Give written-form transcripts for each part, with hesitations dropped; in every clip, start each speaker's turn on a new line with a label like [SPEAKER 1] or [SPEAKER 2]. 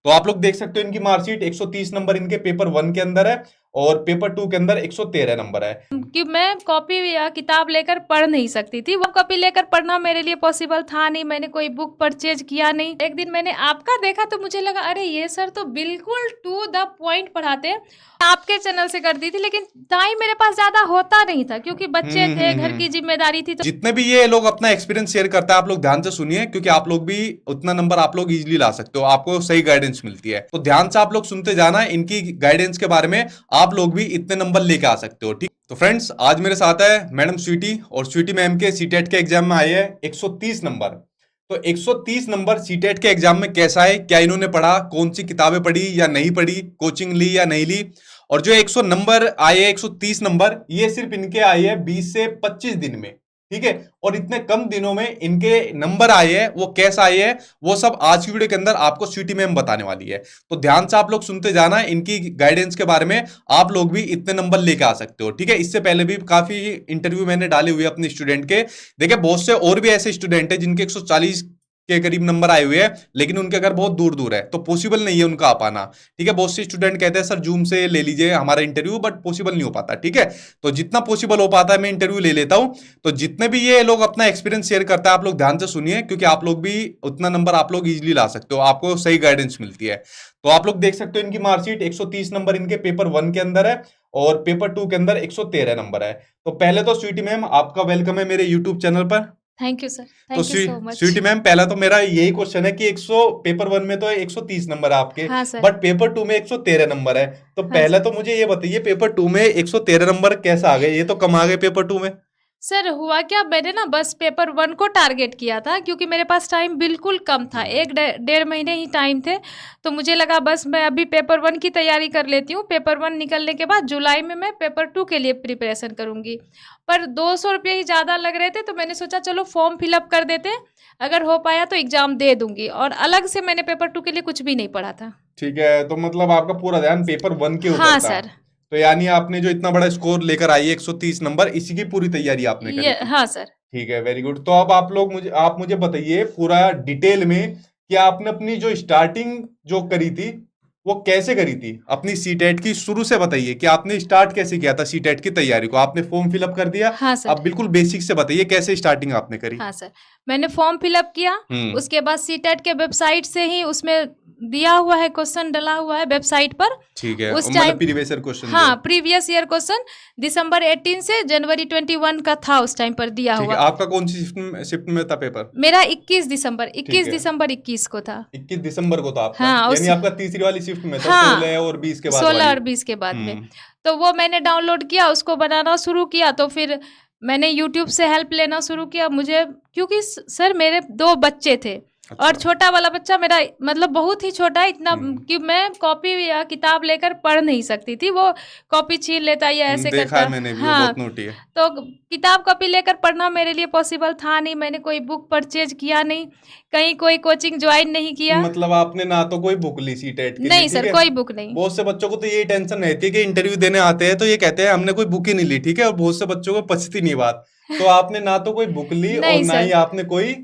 [SPEAKER 1] तो आप लोग देख सकते हो इनकी मार्कशीट 130 नंबर इनके पेपर 1 के अंदर है और पेपर 2 के अंदर 113 नंबर है।
[SPEAKER 2] कि मैं कॉपी या किताब लेकर पढ़ नहीं सकती थी, वो कॉपी लेकर पढ़ना मेरे लिए पॉसिबल था नहीं, मैंने कोई बुक परचेज किया नहीं। एक दिन मैंने आपका देखा तो मुझे लगा अरे ये सर तो बिल्कुल टू द पॉइंट पढ़ाते हैं। आपके चैनल से करती थी लेकिन टाइम मेरे पास ज्यादा होता नहीं था क्योंकि बच्चे थे, घर की जिम्मेदारी थी। तो
[SPEAKER 1] जितने भी ये लोग अपना एक्सपीरियंस शेयर करता है आप लोग ध्यान से सुनिए, क्योंकि आप लोग भी उतना नंबर आप लोग इजीली ला सकते हो, आपको सही गाइडेंस मिलती है। तो ध्यान से आप लोग सुनते जाना इनकी गाइडेंस के बारे में, आप लोग भी इतने नंबर लेके आ सकते हो। ठीक, तो फ्रेंड्स आज मेरे साथ है मैडम स्वीटी, और स्वीटी मैम के सीटेट के एग्जाम में आए हैं 130 नंबर। तो 130 नंबर सीटेट के एग्जाम में कैसा है, क्या इन्होंने पढ़ा, कौन सी किताबें पढ़ी या नहीं पढ़ी, कोचिंग ली या नहीं ली, और जो 100 नंबर आए 130 नंबर ये सिर्फ इनके आए हैं 20 से 25 दिन में। ठीक है, और इतने कम दिनों में इनके नंबर आए हैं, वो कैसे आए हैं वो सब आज की वीडियो के अंदर आपको स्वीटी मैम बताने वाली है। तो ध्यान से आप लोग सुनते जाना इनकी गाइडेंस के बारे में, आप लोग भी इतने नंबर लेके आ सकते हो। ठीक है, इससे पहले भी काफी इंटरव्यू मैंने डाले हुए अपने स्टूडेंट के, देखिए बहुत से और भी ऐसे स्टूडेंट है जिनके 140 के करीब नंबर आए हुए हैं, लेकिन उनके घर बहुत दूर दूर है तो पॉसिबल नहीं है उनका आ पाना। ठीक है, बहुत से स्टूडेंट कहते हैं सर जूम से ले लीजिए हमारा इंटरव्यू, बट पॉसिबल नहीं हो पाता। ठीक है, तो जितना पॉसिबल हो पाता है मैं इंटरव्यू ले लेता हूं। तो जितने भी ये लोग अपना एक्सपीरियंस शेयर करता है आप लोग ध्यान से सुनिए, क्योंकि आप लोग भी उतना नंबर आप लोग इजीली ला सकते हो, आपको सही गाइडेंस मिलती है। तो आप लोग देख सकते हो इनकी मार्कशीट 130 नंबर इनके पेपर 1 के अंदर है और पेपर 2 के अंदर 113 नंबर है। तो पहले तो स्वीटी मैम आपका वेलकम है मेरे यूट्यूब चैनल पर।
[SPEAKER 2] थैंक यू सर,
[SPEAKER 1] तो
[SPEAKER 2] thank you so much.
[SPEAKER 1] Sweety ma'am पहला तो मेरा यही क्वेश्चन है कि 100 पेपर 1 में तो 130 नंबर है आपके,
[SPEAKER 2] हाँ सर।
[SPEAKER 1] बट पेपर 2 में 113 नंबर है। तो
[SPEAKER 2] हाँ
[SPEAKER 1] पहले
[SPEAKER 2] सर।
[SPEAKER 1] तो मुझे ये बताइए पेपर 2 में 113 नंबर कैसे आ गए, ये तो कम आ गए पेपर 2 में।
[SPEAKER 2] सर हुआ क्या, मैंने ना बस पेपर 1 को टारगेट किया था क्योंकि मेरे पास टाइम बिल्कुल कम था, एक डेढ़ महीने ही टाइम थे। तो मुझे लगा बस मैं अभी पेपर 1 की तैयारी कर लेती हूँ, पेपर 1 निकलने के बाद जुलाई में मैं पेपर 2 के लिए प्रिपरेशन करूँगी। पर 200 रुपये ही ज़्यादा लग रहे थे तो मैंने सोचा चलो फॉर्म फिलअप कर देते हैं, अगर हो पाया तो एग्ज़ाम दे दूँगी। और अलग से मैंने पेपर 2 के लिए कुछ भी नहीं पढ़ा था।
[SPEAKER 1] ठीक है, तो मतलब आपका पूरा ध्यान पेपर 1 के ऊपर
[SPEAKER 2] हाँ
[SPEAKER 1] था।
[SPEAKER 2] सर।
[SPEAKER 1] तो यानी आपने जो इतना बड़ा स्कोर लेकर आई है 130 नंबर, इसी की पूरी तैयारी आपने करी
[SPEAKER 2] ये
[SPEAKER 1] थी।
[SPEAKER 2] हाँ सर।
[SPEAKER 1] ठीक है, वेरी गुड। तो अब आप मुझे बताइए पूरा डिटेल में कि आपने अपनी जो स्टार्टिंग जो करी थी वो कैसे करी थी, अपनी सीटेट की शुरू से बताइए कि आपने स्टार्ट कैसे किया था सीटेट की तैयारी को। आपने फॉर्म फिलअप कर दिया,
[SPEAKER 2] हाँ सर।
[SPEAKER 1] अब बिल्कुल बेसिक से बताइए कैसे स्टार्टिंग आपने करी।
[SPEAKER 2] हाँ सर, मैंने फॉर्म फिलअप किया, उसके बाद सीटेट के वेबसाइट से ही उसमें दिया हुआ है, क्वेश्चन डला हुआ है वेबसाइट पर।
[SPEAKER 1] ठीक है,
[SPEAKER 2] उस
[SPEAKER 1] मतलब
[SPEAKER 2] टाइम
[SPEAKER 1] प्रीवियस ईयर क्वेश्चन
[SPEAKER 2] हाँ प्रीवियस ईयर क्वेश्चन दिसंबर 18 से जनवरी 21 का था उस टाइम पर दिया
[SPEAKER 1] ठीक है,
[SPEAKER 2] हुआ।
[SPEAKER 1] आपका कौन सी शिफ्ट में था पेपर।
[SPEAKER 2] मेरा 21 दिसंबर
[SPEAKER 1] ठीक
[SPEAKER 2] 21
[SPEAKER 1] है,
[SPEAKER 2] दिसंबर 21 को था।
[SPEAKER 1] 21 दिसंबर को था आपका,
[SPEAKER 2] हाँ
[SPEAKER 1] यानी
[SPEAKER 2] उस
[SPEAKER 1] आपका तीसरी वाली शिफ्ट में था,
[SPEAKER 2] हाँ
[SPEAKER 1] 16 और 20 के बाद
[SPEAKER 2] 16
[SPEAKER 1] वाली।
[SPEAKER 2] और 20 के बाद में। तो वो मैंने डाउनलोड किया, उसको बनाना शुरू किया, तो फिर मैंने यूट्यूब से हेल्प लेना शुरू किया। मुझे क्योंकि सर मेरे 2 बच्चे थे और छोटा वाला बच्चा मेरा मतलब बहुत ही छोटा है, इतना कि मैं कॉपी या किताब लेकर पढ़ नहीं सकती थी, वो कॉपी छीन लेता या ऐसे
[SPEAKER 1] देखा
[SPEAKER 2] करता।
[SPEAKER 1] है मैंने भी, वो
[SPEAKER 2] हाँ
[SPEAKER 1] बहुत नोटी है।
[SPEAKER 2] तो किताब कॉपी लेकर पढ़ना मेरे लिए पॉसिबल था नहीं, मैंने कोई बुक परचेज किया नहीं, कहीं कोई कोचिंग ज्वाइन नहीं किया।
[SPEAKER 1] मतलब आपने ना तो कोई बुक ली सीटेट के लिए।
[SPEAKER 2] नहीं
[SPEAKER 1] ठीक
[SPEAKER 2] सर,
[SPEAKER 1] है,
[SPEAKER 2] कोई बुक नहीं।
[SPEAKER 1] बहुत से बच्चों को तो यही टेंशन रहती है कि इंटरव्यू देने आते हैं तो ये कहते हैं हमने कोई बुक ही नहीं ली। ठीक है, और बहुत से बच्चों को पछती नहीं बात। तो आपने ना तो कोई बुक ली और
[SPEAKER 2] नहीं
[SPEAKER 1] ना ही
[SPEAKER 2] सर,
[SPEAKER 1] आपने कोई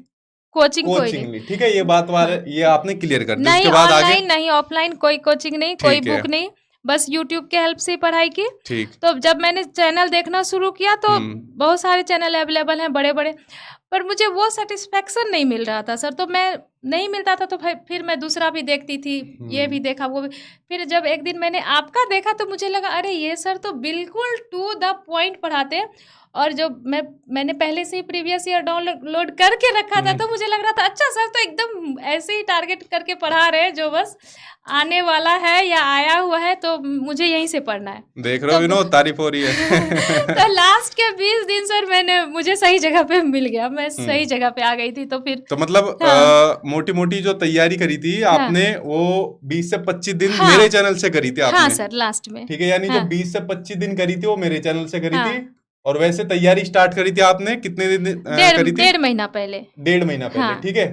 [SPEAKER 2] कोचिंग कोई
[SPEAKER 1] कोचिंग
[SPEAKER 2] नहीं।
[SPEAKER 1] ली। ठीक है, ये बात
[SPEAKER 2] हाँ
[SPEAKER 1] ये आपने क्लियर कर दी, उसके
[SPEAKER 2] नहीं,
[SPEAKER 1] बाद आगे।
[SPEAKER 2] ऑनलाइन नहीं, ऑफलाइन, कोई कोचिंग नहीं, कोई
[SPEAKER 1] ठीक है,
[SPEAKER 2] बुक नहीं, बस यूट्यूब के हेल्प से ही पढ़ाई की।
[SPEAKER 1] ठीक।
[SPEAKER 2] तो जब मैंने चैनल देखना शुरू किया तो
[SPEAKER 1] हम्म,
[SPEAKER 2] बहुत सारे चैनल अवेलेबल हैं बड़े बड़े, पर मुझे वो सेटिस्फेक्शन नहीं मिल रहा था सर। तो मैं नहीं मिलता था तो फिर मैं दूसरा भी देखती थी, ये भी देखा वो भी। फिर जब एक दिन मैंने आपका देखा तो मुझे लगा अरे ये सर तो बिल्कुल टू द पॉइंट पढ़ाते हैं। और जो मैंने पहले से ही प्रीवियस ईयर डाउनलोड करके रखा था, तो मुझे लग रहा था अच्छा सर तो एकदम ऐसे ही टारगेट करके पढ़ा रहे हैं, जो बस आने वाला है या आया हुआ है तो मुझे यहीं से पढ़ना है।
[SPEAKER 1] देख रहे हो विनोद, तारीफ हो रही है।
[SPEAKER 2] तो लास्ट के 20 दिन सर मुझे सही जगह पे मिल गया, मैं सही जगह पे आ गई थी। तो फिर
[SPEAKER 1] तो मतलब
[SPEAKER 2] हाँ
[SPEAKER 1] मोटी मोटी जो तैयारी करी थी
[SPEAKER 2] हाँ
[SPEAKER 1] आपने वो 20 से 25 दिन
[SPEAKER 2] हाँ
[SPEAKER 1] मेरे चैनल से करी थी
[SPEAKER 2] हाँ
[SPEAKER 1] आपने।
[SPEAKER 2] सर लास्ट में।
[SPEAKER 1] ठीक है, यानी जो
[SPEAKER 2] हाँ
[SPEAKER 1] 20 से 25 दिन करी थी वो मेरे चैनल से करी थी।
[SPEAKER 2] हाँ
[SPEAKER 1] और वैसे तैयारी स्टार्ट करी थी आपने कितने दिन करी थी।
[SPEAKER 2] डेढ़ महीना पहले।
[SPEAKER 1] 1.5 महीना पहले।
[SPEAKER 2] हाँ
[SPEAKER 1] ठीक है,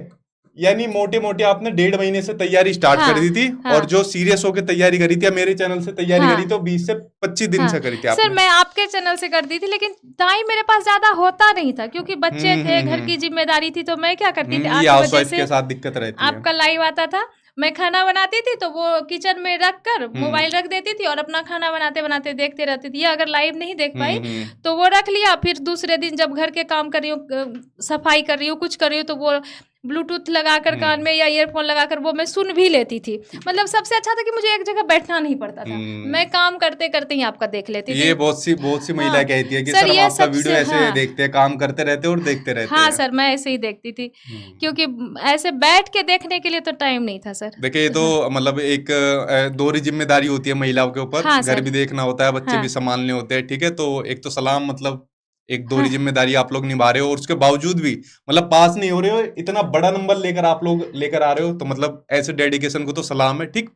[SPEAKER 1] यानी मोटे मोटे आपने 1.5 महीने से तैयारी स्टार्ट
[SPEAKER 2] हाँ
[SPEAKER 1] कर दी थी।
[SPEAKER 2] हाँ
[SPEAKER 1] और जो सीरियस होकर तैयारी करी थी या मेरे चैनल से तैयारी करी
[SPEAKER 2] हाँ
[SPEAKER 1] तो 20 से 25 दिन
[SPEAKER 2] हाँ
[SPEAKER 1] से करी थी
[SPEAKER 2] सर,
[SPEAKER 1] आपने।
[SPEAKER 2] मैं आपके चैनल से करती थी लेकिन टाइम मेरे पास ज्यादा होता नहीं था क्योंकि बच्चे थे, घर की जिम्मेदारी थी, तो मैं क्या करती थी
[SPEAKER 1] ये
[SPEAKER 2] 8 बजे
[SPEAKER 1] हाउसवाइफ
[SPEAKER 2] से
[SPEAKER 1] के साथ दिक्कत रहती है।
[SPEAKER 2] आपका लाइव आता था, मैं खाना बनाती थी तो वो किचन में रख कर
[SPEAKER 1] हम्म।
[SPEAKER 2] मोबाइल रख देती थी और अपना खाना बनाते बनाते देखते रहती थी, या अगर लाइव नहीं देख पाई
[SPEAKER 1] हम्म।
[SPEAKER 2] तो वो रख लिया, फिर दूसरे दिन जब घर के काम कर रही हूँ, सफाई कर रही हूँ, कुछ कर रही हूँ, तो वो ब्लूटूथ लगाकर कान में या ईयरफोन लगाकर वो मैं सुन भी लेती थी। मतलब सबसे अच्छा था कि मुझे एक जगह बैठना नहीं पड़ता था, मैं काम करते करते ही आपका देख लेती थी।
[SPEAKER 1] ये बहुत सी
[SPEAKER 2] हाँ
[SPEAKER 1] महिला कहती है कि
[SPEAKER 2] सर,
[SPEAKER 1] सर हम
[SPEAKER 2] ये
[SPEAKER 1] आपका वीडियो
[SPEAKER 2] सबसे
[SPEAKER 1] ऐसे
[SPEAKER 2] हाँ
[SPEAKER 1] देखते हैं, काम करते रहते हैं और देखते रहते
[SPEAKER 2] हाँ
[SPEAKER 1] हैं।
[SPEAKER 2] सर, मैं ऐसे ही देखती थी,
[SPEAKER 1] हम्म।
[SPEAKER 2] क्योंकि ऐसे बैठ के देखने के लिए तो टाइम नहीं था सर।
[SPEAKER 1] देखिए ये तो
[SPEAKER 2] हाँ
[SPEAKER 1] मतलब एक दोहरी जिम्मेदारी होती है महिलाओं के ऊपर,
[SPEAKER 2] हाँ
[SPEAKER 1] घर
[SPEAKER 2] सर।
[SPEAKER 1] भी देखना होता है, बच्चे
[SPEAKER 2] हाँ
[SPEAKER 1] भी संभालने होते हैं, ठीक है। तो एक तो सलाम, मतलब एक दोहरी
[SPEAKER 2] हाँ
[SPEAKER 1] जिम्मेदारी आप लोग निभा रहे हो, और उसके बावजूद भी मतलब पास नहीं हो रहे हो, इतना बड़ा नंबर लेकर आप लोग लेकर आ रहे हो, तो मतलब ऐसे डेडिकेशन को तो सलाम है, ठीक।